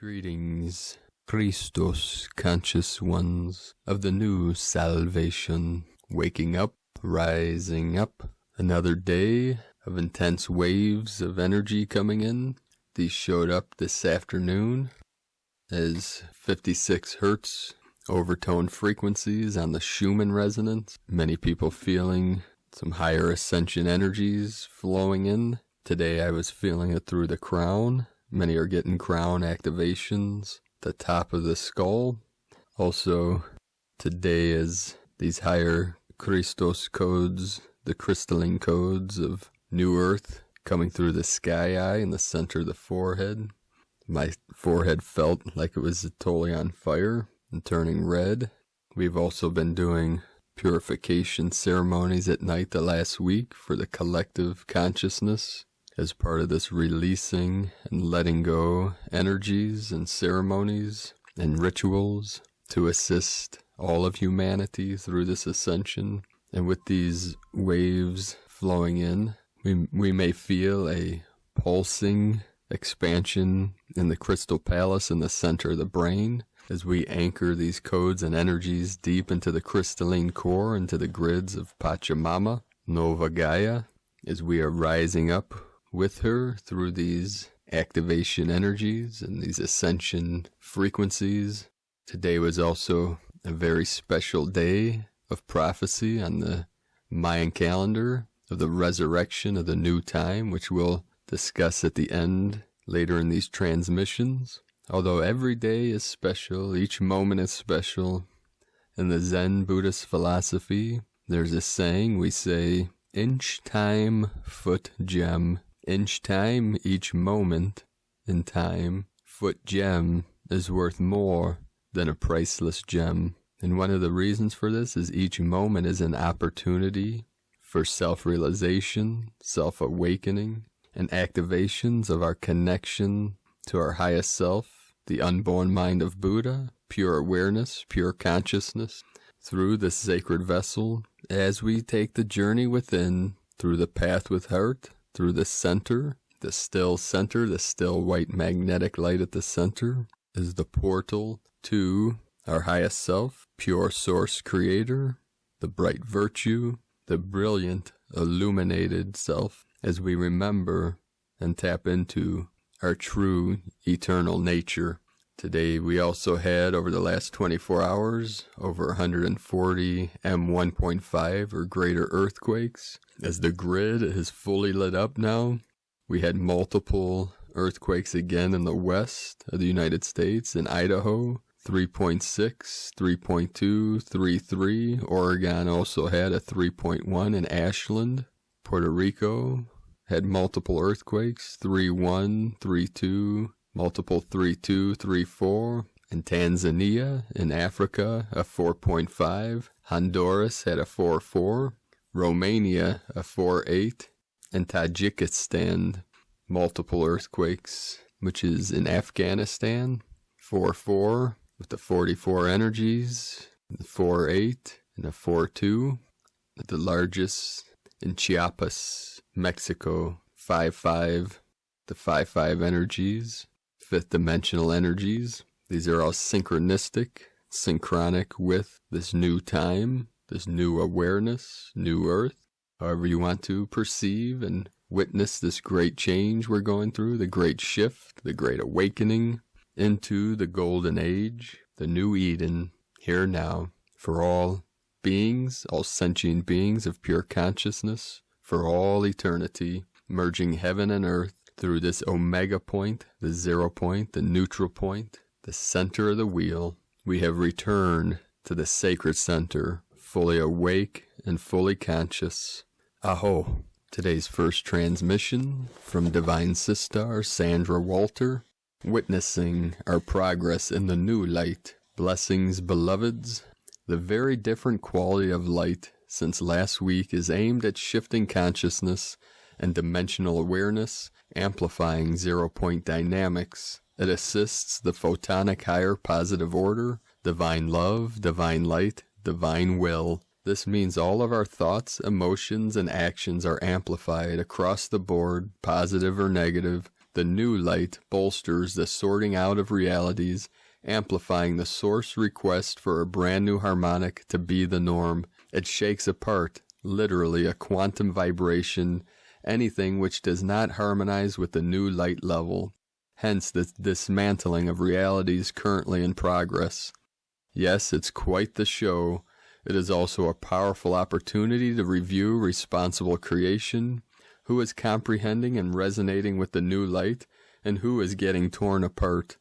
Greetings, Christos conscious ones of the new salvation, waking up, rising up. Another day of intense waves of energy coming in. These showed up this afternoon as 56 hertz overtone frequencies on the Schumann resonance. Many people feeling some higher ascension energies flowing in. Today I was feeling it through the crown. Many are getting crown activations, the top of the skull. Also, today is these higher Christos codes, the crystalline codes of New Earth coming through the sky eye in the center of the forehead. My forehead felt like it was totally on fire and turning red. We've also been doing purification ceremonies at night the last week for the collective consciousness as part of this releasing and letting go energies and ceremonies and rituals to assist all of humanity through this ascension. And with these waves flowing in, we may feel a pulsing expansion in the crystal palace in the center of the brain as we anchor these codes and energies deep into the crystalline core, into the grids of Pachamama, Nova Gaia, as we are rising up with her through these activation energies and these ascension frequencies. Today was also a very special day of prophecy on the Mayan calendar of the resurrection of the new time, which we'll discuss at the end later in these transmissions. Although every day is special, each moment is special. In the Zen Buddhist philosophy, there's a saying we say, inch time, foot gem. Inch time, each moment in time, foot gem is worth more than a priceless gem. And one of the reasons for this is each moment is an opportunity for self-realization, self-awakening, and activations of our connection to our highest self, the unborn mind of Buddha, pure awareness, pure consciousness, through this sacred vessel, as we take the journey within, through the path with heart, through the center, the still white magnetic light at the center, is the portal to our highest self, pure source creator, the bright virtue, the brilliant illuminated self, as we remember and tap into our true eternal nature. Today we also had, over the last 24 hours, over 140 M1.5 or greater earthquakes. As the grid is fully lit up now, we had multiple earthquakes again in the west of the United States, in Idaho, 3.6, 3.2, 3.3. Oregon also had a 3.1 in Ashland. Puerto Rico had multiple earthquakes, 3.1, 3.2, multiple 3.2, 3.4. In Tanzania, in Africa, a 4.5. Honduras had a 4.4. Romania, a 4.8. And Tajikistan, multiple earthquakes, which is in Afghanistan, 4.4, with the 44 energies, the 4.8, and a 4.2. The largest in Chiapas, Mexico, 5.5, the 5.5 energies, fifth dimensional energies. These are all synchronistic, synchronic with this new time, this new awareness, new earth. However you want to perceive and witness this great change we're going through, the great shift, the great awakening into the golden age, the new Eden, here now, for all beings, all sentient beings of pure consciousness, for all eternity, merging heaven and earth through this omega point, the 0 point, the neutral point, the center of the wheel. We have returned to the sacred center, fully awake and fully conscious. Aho! Today's first transmission from Divine Sister Sandra Walter, witnessing our progress in the new light. Blessings, beloveds. The very different quality of light since last week is aimed at shifting consciousness and dimensional awareness, amplifying 0 point dynamics. It assists the photonic higher positive order, divine love, divine light, divine will. This means all of our thoughts, emotions, and actions are amplified across the board, positive or negative, The new light bolsters the sorting out of realities, amplifying the source request for a brand new harmonic to be the norm. It shakes apart, literally a quantum vibration, anything which does not harmonize with the new light level. Hence the dismantling of realities currently in progress. Yes, it's quite the show. It is also a powerful opportunity to review responsible creation, who is comprehending and resonating with the new light, and who is getting torn apart.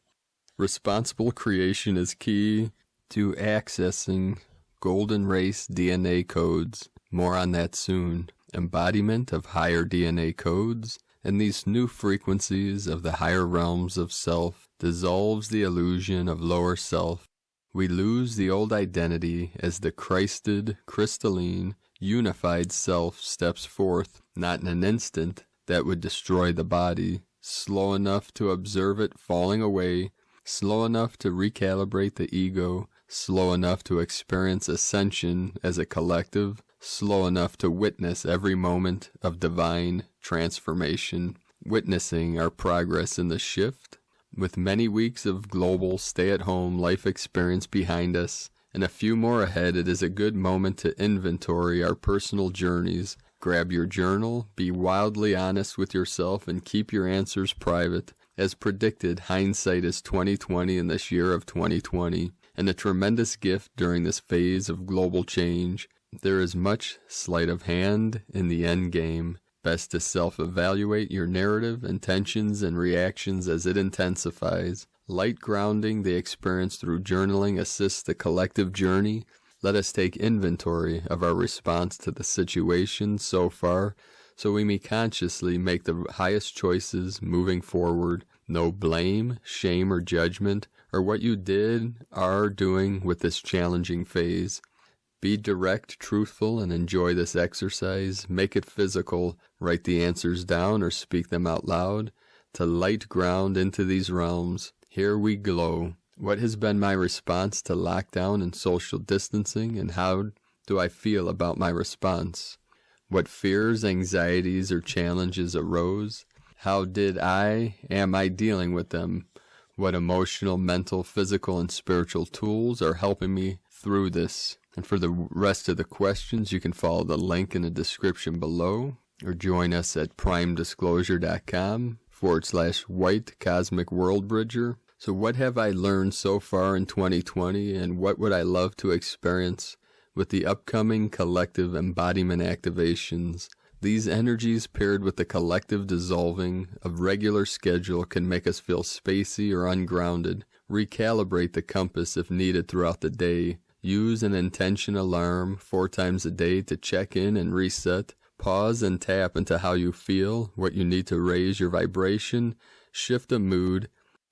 Responsible creation is key to accessing golden race DNA codes. More on that soon. Embodiment of higher DNA codes, and these new frequencies of the higher realms of self dissolves the illusion of lower self. We lose the old identity as the Christed, crystalline, unified self steps forth, not in an instant that would destroy the body, slow enough to observe it falling away, slow enough to recalibrate the ego, slow enough to experience ascension as a collective, slow enough to witness every moment of divine transformation, witnessing our progress in the shift. With many weeks of global stay-at-home life experience behind us, and a few more ahead, it is a good moment to inventory our personal journeys. Grab your journal, be wildly honest with yourself, and keep your answers private. As predicted, hindsight is 20/20 in this year of 2020, and a tremendous gift during this phase of global change. There is much sleight of hand in the end game. Best to self-evaluate your narrative, intentions, and reactions as it intensifies. Light grounding the experience through journaling assists the collective journey. Let us take inventory of our response to the situation so far, so we may consciously make the highest choices moving forward. No blame, shame, or judgment, or what you did, are doing with this challenging phase. Be direct, truthful, and enjoy this exercise. Make it physical. Write the answers down or speak them out loud. To light ground into these realms. Here we glow. What has been my response to lockdown and social distancing, and how do I feel about my response? What fears, anxieties, or challenges arose? How am I dealing with them? What emotional, mental, physical, and spiritual tools are helping me through this? And for the rest of the questions, you can follow the link in the description below, or join us at primedisclosure.com/white cosmic worldbridger. So what have I learned so far in 2020, and what would I love to experience with the upcoming collective embodiment activations? These energies paired with the collective dissolving of regular schedule can make us feel spacey or ungrounded. Recalibrate the compass if needed throughout the day. Use an intention alarm 4 times a day to check in and reset. Pause and tap into how you feel, what you need to raise your vibration, shift a mood,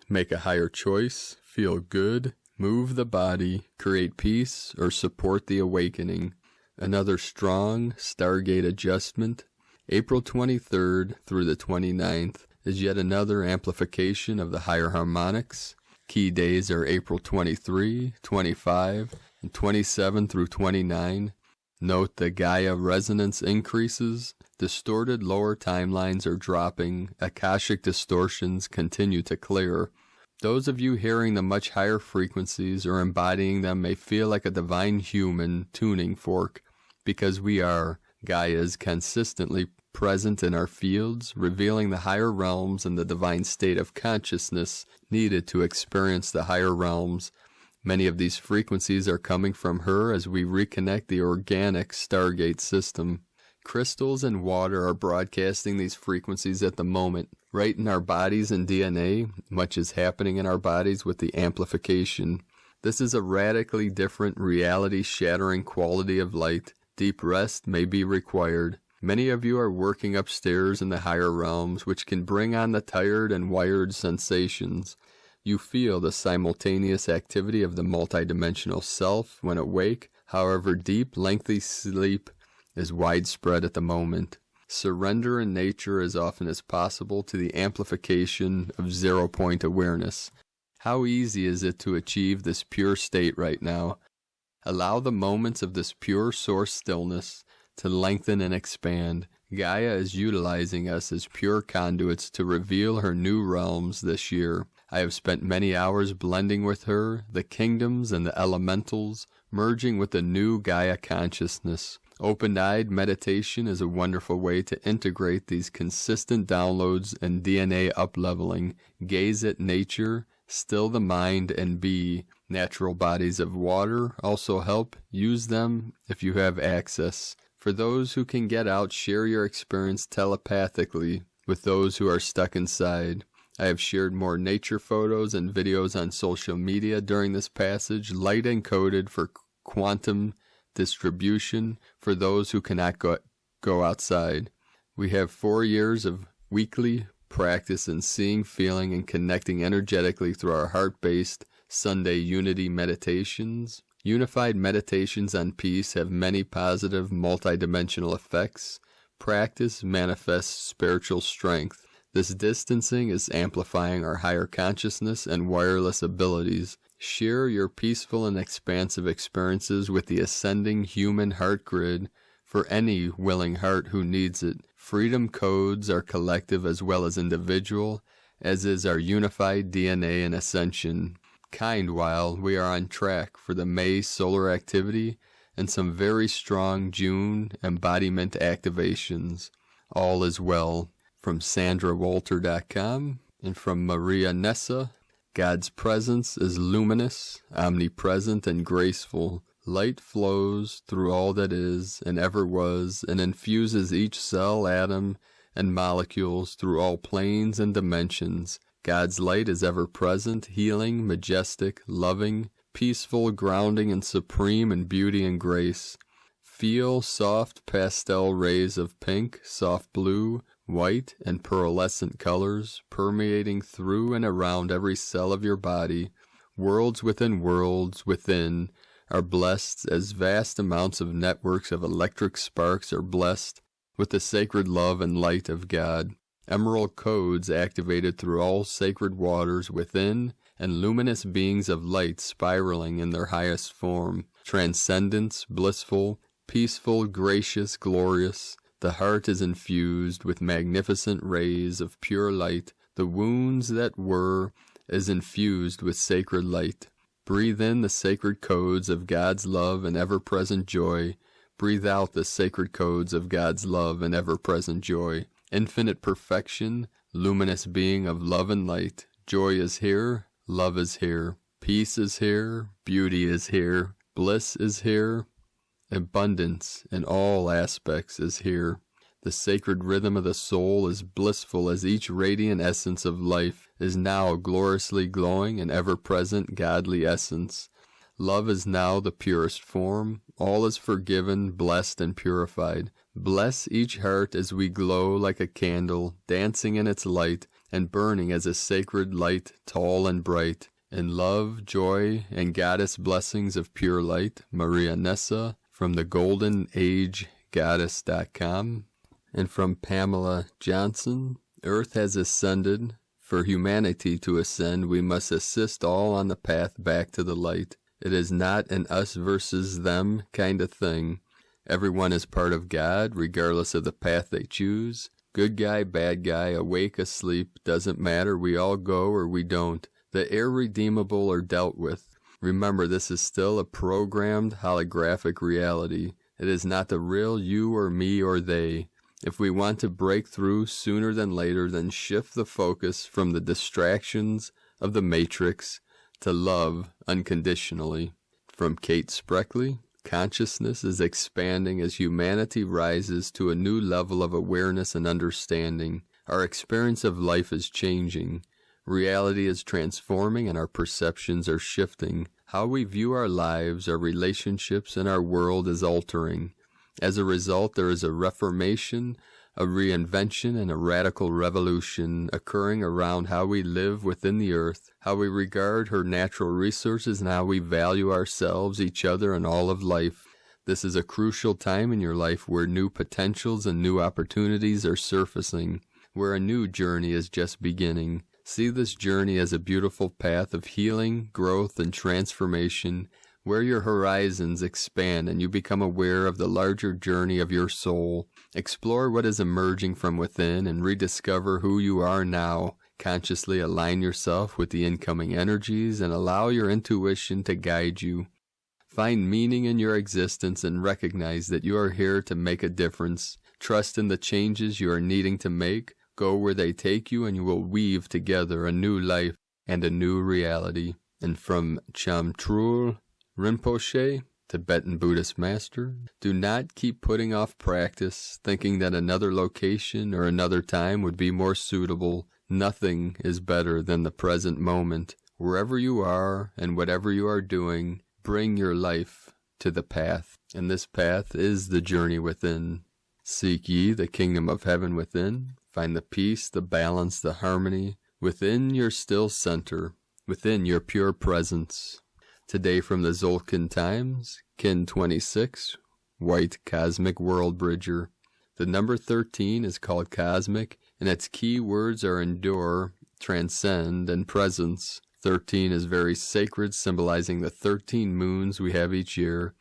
make a higher choice, feel good, move the body, create peace, or support the awakening. Another strong Stargate adjustment. April 23rd through the 29th is yet another amplification of the higher harmonics. Key days are April 23, 25, and 27 through 29. Note the Gaia resonance increases. Distorted lower timelines are dropping. Akashic distortions continue to clear. Those of you hearing the much higher frequencies or embodying them may feel like a divine human tuning fork, because we are. Gaia is consistently present in our fields, revealing the higher realms and the divine state of consciousness needed to experience the higher realms. Many of these frequencies are coming from her as we reconnect the organic Stargate system. Crystals and water are broadcasting these frequencies at the moment. Right in our bodies and DNA, much is happening in our bodies with the amplification. This is a radically different reality-shattering quality of light. Deep rest may be required. Many of you are working upstairs in the higher realms, which can bring on the tired and wired sensations. You feel the simultaneous activity of the multidimensional self when awake. However, deep, lengthy sleep is widespread at the moment. Surrender in nature as often as possible to the amplification of zero-point awareness. How easy is it to achieve this pure state right now? Allow the moments of this pure source stillness to lengthen and expand. Gaia is utilizing us as pure conduits to reveal her new realms this year. I have spent many hours blending with her, the kingdoms and the elementals, merging with the new Gaia consciousness. Open-eyed meditation is a wonderful way to integrate these consistent downloads and DNA up-leveling. Gaze at nature, still the mind, and be. Natural bodies of water also help. Use them if you have access. For those who can get out, share your experience telepathically with those who are stuck inside. I have shared more nature photos and videos on social media during this passage, light encoded for quantum distribution for those who cannot go outside. We have 4 years of weekly practice in seeing, feeling, and connecting energetically through our heart-based Sunday Unity meditations. Unified meditations on peace have many positive multidimensional effects. Practice manifests spiritual strength. This distancing is amplifying our higher consciousness and wireless abilities. Share your peaceful and expansive experiences with the ascending human heart grid for any willing heart who needs it. Freedom codes are collective as well as individual, as is our unified DNA and ascension. Kind while we are on track for the May solar activity and some very strong June embodiment activations. All is well. From SandraWalter.com and from Maria Nessa, God's presence is luminous, omnipresent, and graceful. Light flows through all that is and ever was and infuses each cell, atom, and molecules through all planes and dimensions. God's light is ever present, healing, majestic, loving, peaceful, grounding, and supreme in beauty and grace. Feel soft pastel rays of pink, soft blue, white, and pearlescent colors permeating through and around every cell of your body. Worlds within are blessed as vast amounts of networks of electric sparks are blessed with the sacred love and light of God. Emerald codes activated through all sacred waters within, and luminous beings of light spiraling in their highest form. Transcendence, blissful, peaceful, gracious, glorious. The heart is infused with magnificent rays of pure light. The wounds that were is infused with sacred light. Breathe in the sacred codes of God's love and ever-present joy. Breathe out the sacred codes of God's love and ever-present joy. Infinite perfection, luminous being of love and light. Joy is here, love is here, peace is here, beauty is here, bliss is here, abundance in all aspects is here. The sacred rhythm of the soul is blissful as each radiant essence of life is now gloriously glowing in ever-present godly essence. Love is now the purest form. All is forgiven, blessed, and purified. Bless each heart as we glow like a candle, dancing in its light, and burning as a sacred light, tall and bright. In love, joy, and goddess blessings of pure light, Maria Nessa, from the GoldenAgeGoddess.com. And from Pamela Johnson, Earth has ascended. For humanity to ascend, we must assist all on the path back to the light. It is not an us versus them kind of thing. Everyone is part of God, regardless of the path they choose. Good guy, bad guy, awake, asleep, doesn't matter. We all go or we don't. The irredeemable are dealt with. Remember, this is still a programmed holographic reality. It is not the real you or me or they. If we want to break through sooner than later, then shift the focus from the distractions of the matrix to love unconditionally. From Kate Spreckley, consciousness is expanding as humanity rises to a new level of awareness and understanding. Our experience of life is changing. Reality is transforming and our perceptions are shifting. How we view our lives, our relationships, and our world is altering. As a result, there is a reformation, a reinvention, and a radical revolution occurring around how we live within the earth, how we regard her natural resources, and how we value ourselves, each other, and all of life. This is a crucial time in your life where new potentials and new opportunities are surfacing, where a new journey is just beginning. See this journey as a beautiful path of healing, growth, and transformation, where your horizons expand and you become aware of the larger journey of your soul. Explore what is emerging from within and rediscover who you are now. Consciously align yourself with the incoming energies and allow your intuition to guide you. Find meaning in your existence and recognize that you are here to make a difference. Trust in the changes you are needing to make. Go where they take you and you will weave together a new life and a new reality. And from Chamtrul Rinpoche, Tibetan Buddhist master, do not keep putting off practice, thinking that another location or another time would be more suitable. Nothing is better than the present moment. Wherever you are and whatever you are doing, bring your life to the path. And this path is the journey within. Seek ye the kingdom of heaven within. Find the peace, the balance, the harmony within your still center, within your pure presence. Today from the Zolkin Times, Kin 26, White Cosmic Worldbridger. The number 13 is called cosmic, and its key words are endure, transcend, and presence. 13 is very sacred, symbolizing the 13 moons we have each year.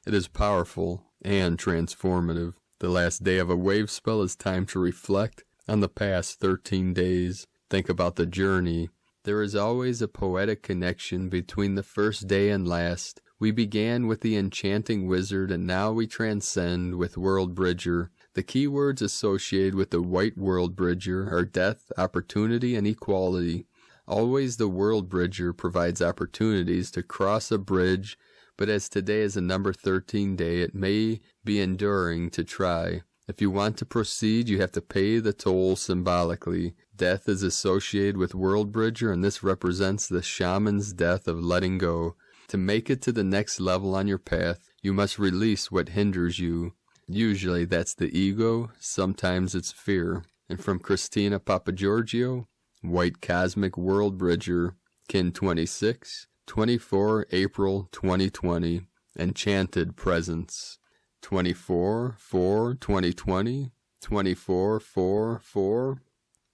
It is powerful and transformative. The last day of a wave spell is time to reflect on the past 13 days. Think about the journey. There is always a poetic connection between the first day and last. We began with the enchanting wizard, and now we transcend with Worldbridger. The key words associated with the white Worldbridger are death, opportunity, and equality. Always the Worldbridger provides opportunities to cross a bridge, but as today is a number 13 day, it may be enduring to try. If you want to proceed, you have to pay the toll symbolically. Death is associated with Worldbridger, and this represents the shaman's death of letting go. To make it to the next level on your path, you must release what hinders you. Usually that's the ego, sometimes it's fear. And from Christina Papagiorgio, White Cosmic Worldbridger, Kin 26, 24 April 2020, Enchanted Presence. 24/4/2020, 24/4/4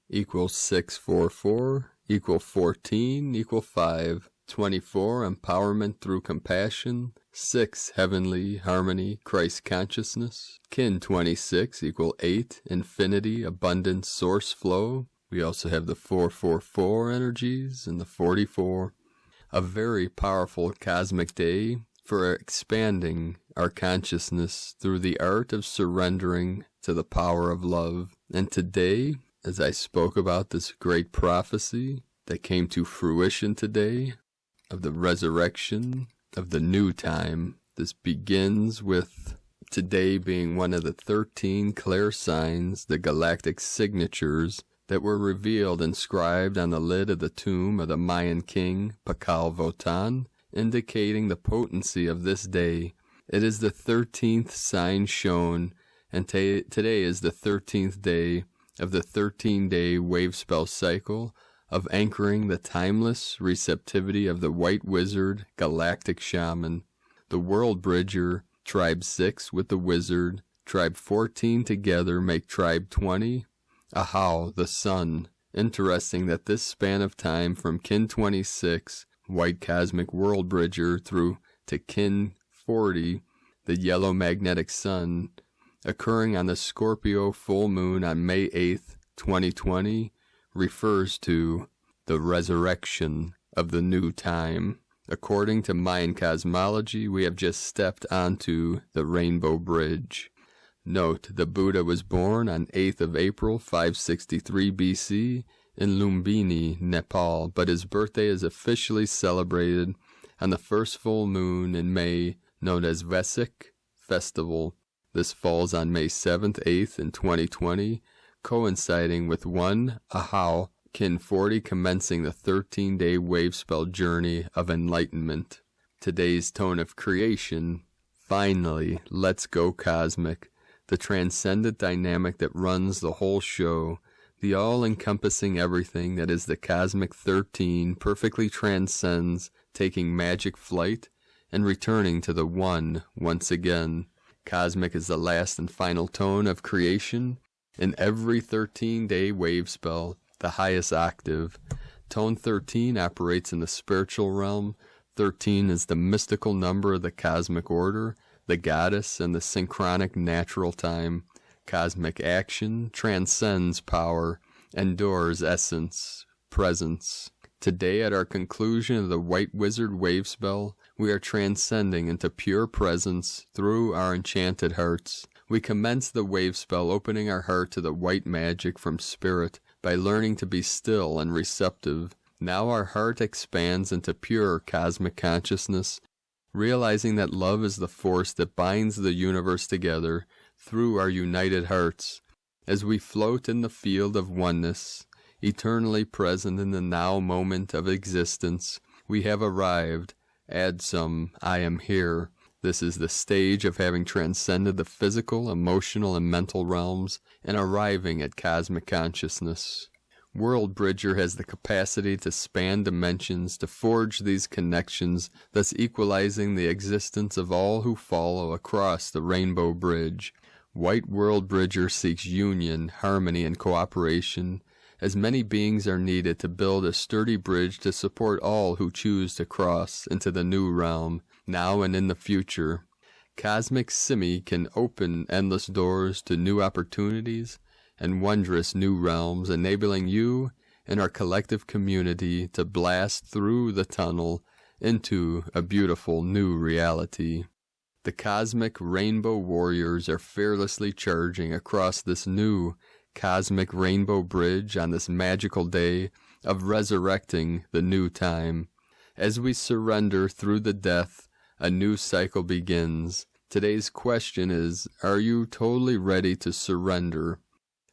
equals 644 equal 14 equal 5. 24 empowerment through compassion. 6 heavenly harmony, Christ consciousness. Kin 26 equal 8 infinity, abundance, source flow. We also have the 444 energies and the 44. A very powerful cosmic day for expanding our consciousness through the art of surrendering to the power of love. And today, as I spoke about this great prophecy that came to fruition today, of the resurrection of the new time, this begins with today being one of the 13 clear signs, the galactic signatures, that were revealed inscribed on the lid of the tomb of the Mayan king Pakal Votan, indicating the potency of this day. It is the 13th sign shown, and today is the 13th day of the 13-day wave spell cycle of anchoring the timeless receptivity of the white wizard galactic shaman. The Worldbridger, tribe 6 with the wizard, tribe 14 together make tribe 20. Ahau, the sun. Interesting that this span of time from Kin 26, White Cosmic Worldbridger, through to Kin 40, the yellow magnetic sun, occurring on the Scorpio full moon on May 8th, 2020, refers to the resurrection of the new time. According to Mayan cosmology, we have just stepped onto the Rainbow Bridge. Note, the Buddha was born on 8th of April, 563 BC in Lumbini, Nepal, but his birthday is officially celebrated on the first full moon in May, known as Vesak Festival. This falls on May 7th, 8th in 2020, coinciding with 1 Ahau, Kin 40 commencing the 13-day wave spell journey of enlightenment. Today's tone of creation, finally, let's go cosmic, the transcendent dynamic that runs the whole show, the all-encompassing everything that is the cosmic 13 perfectly transcends, taking magic flight and returning to the one once again. Cosmic is the last and final tone of creation. In every 13-day wave spell, the highest octave. Tone 13 operates in the spiritual realm. 13 is the mystical number of the cosmic order, the goddess, and the synchronic natural time. Cosmic action transcends power, endures essence, presence. Today, at our conclusion of the White Wizard wave spell, we are transcending into pure presence through our enchanted hearts. We commence the wave spell opening our heart to the white magic from spirit by learning to be still and receptive. Now our heart expands into pure cosmic consciousness, realizing that love is the force that binds the universe together through our united hearts. As we float in the field of oneness, eternally present in the now moment of existence, we have arrived. Add some, I am here. This is the stage of having transcended the physical, emotional, and mental realms and arriving at cosmic consciousness. Worldbridger has the capacity to span dimensions, to forge these connections, thus equalizing the existence of all who follow across the rainbow bridge. White Worldbridger seeks union, harmony, and cooperation, as many beings are needed to build a sturdy bridge to support all who choose to cross into the new realm, now and in the future. Cosmic Simi can open endless doors to new opportunities and wondrous new realms, enabling you and our collective community to blast through the tunnel into a beautiful new reality. The cosmic rainbow warriors are fearlessly charging across this new cosmic rainbow bridge on this magical day of resurrecting the new time. As we surrender through the death, a new cycle begins. Today's question is, are you totally ready to surrender?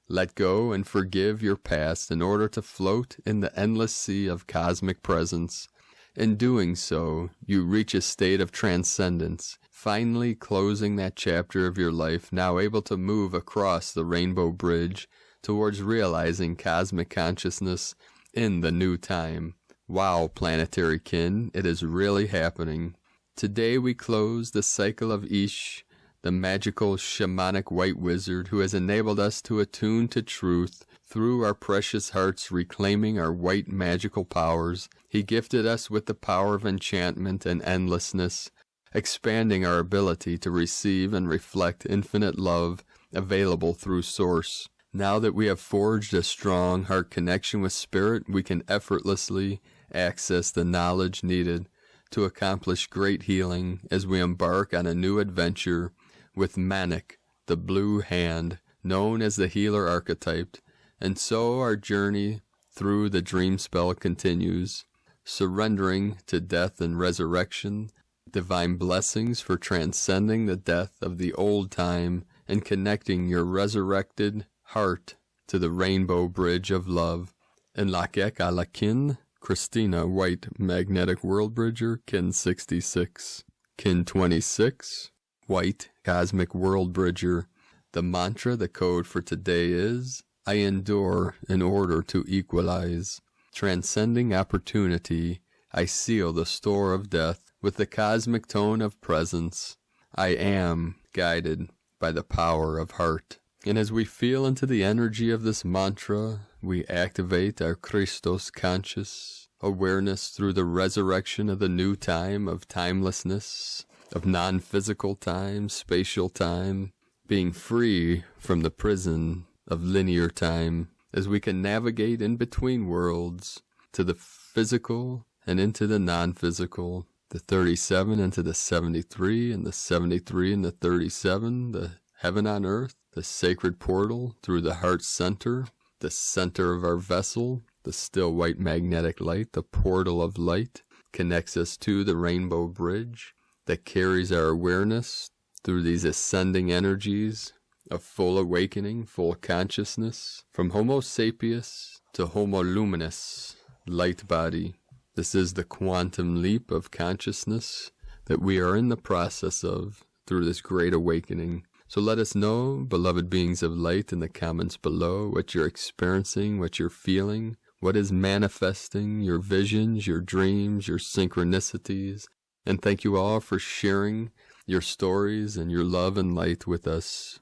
Let go and forgive your past in order to float in the endless sea of cosmic presence. In doing so, you reach a state of transcendence, finally closing that chapter of your life, now able to move across the rainbow bridge towards realizing cosmic consciousness in the new time. Wow, planetary kin, it is really happening. Today we close the cycle of Icke, the magical shamanic white wizard who has enabled us to attune to truth through our precious hearts, reclaiming our white magical powers. He gifted us with the power of enchantment and endlessness, expanding our ability to receive and reflect infinite love available through Source. Now that we have forged a strong heart connection with Spirit, we can effortlessly access the knowledge needed to accomplish great healing as we embark on a new adventure with Manic, the blue hand, known as the healer archetype. And so our journey through the dream spell continues, surrendering to death and resurrection, divine blessings for transcending the death of the old time and connecting your resurrected heart to the rainbow bridge of love. Enlightenment à la kin, Christina White, Magnetic Worldbridger, kin 66. Kin 26, White, Cosmic Worldbridger. The mantra, the code for today is, I endure in order to equalize. Transcending opportunity, I seal the store of death with the cosmic tone of presence. I am guided by the power of heart. And as we feel into the energy of this mantra, we activate our Christos conscious awareness through the resurrection of the new time, of timelessness, of non-physical time, spatial time, being free from the prison of linear time, as we can navigate in between worlds to the physical and into the non-physical, the 37 into the 73, and the 73 and the 37, the heaven on earth, the sacred portal through the heart center, the center of our vessel, the still white magnetic light, the portal of light, connects us to the rainbow bridge that carries our awareness through these ascending energies of full awakening, full consciousness, from Homo sapiens to Homo luminous, light body. This is the quantum leap of consciousness that we are in the process of through this great awakening. So let us know, beloved beings of light, in the comments below what you're experiencing, what you're feeling, what is manifesting, your visions, your dreams, your synchronicities. And thank you all for sharing your stories and your love and light with us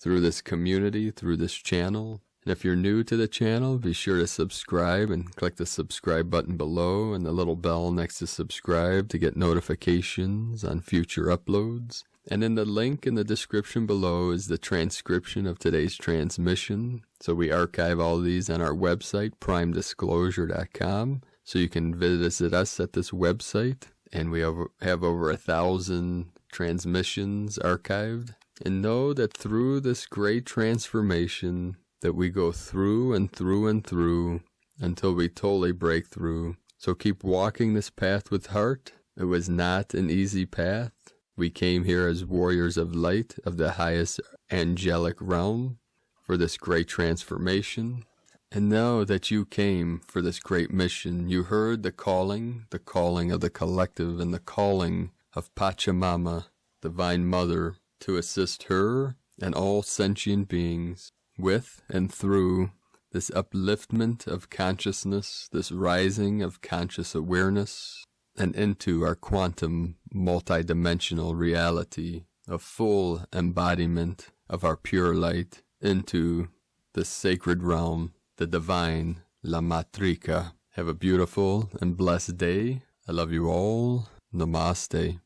through this community, through this channel. And if you're new to the channel, be sure to subscribe and click the subscribe button below and the little bell next to subscribe to get notifications on future uploads. And in the link in the description below is the transcription of today's transmission. So we archive all these on our website, primedisclosure.com. So you can visit us at this website. And we have over 1,000 transmissions archived. And know that through this great transformation that we go through and through and through until we totally break through. So keep walking this path with heart. It was not an easy path. We came here as warriors of light of the highest angelic realm for this great transformation. And know that you came for this great mission. You heard the calling of the collective and the calling of Pachamama, Divine Mother, to assist her and all sentient beings with and through this upliftment of consciousness, this rising of conscious awareness, and into our quantum multidimensional reality of full embodiment of our pure light into the sacred realm, the divine La Matrica. Have a beautiful and blessed day. I love you all. Namaste.